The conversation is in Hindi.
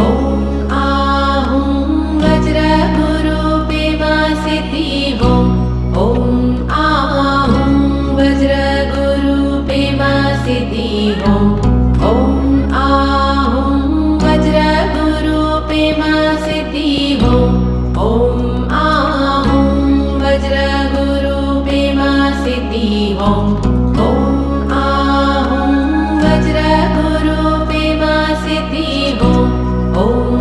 ॐ आहूं वज्रगुरुपे मा सिद्धि ॐ आहूं वज्रगुरुपे मा सिद्धि ॐ आहूं वज्रगुरुपे मा सिद्धि ॐ आहूं वज्रगुरुपे मा सिद्धि ॐ आहूं वज्रगुरुपे मा सिद्धि ॐ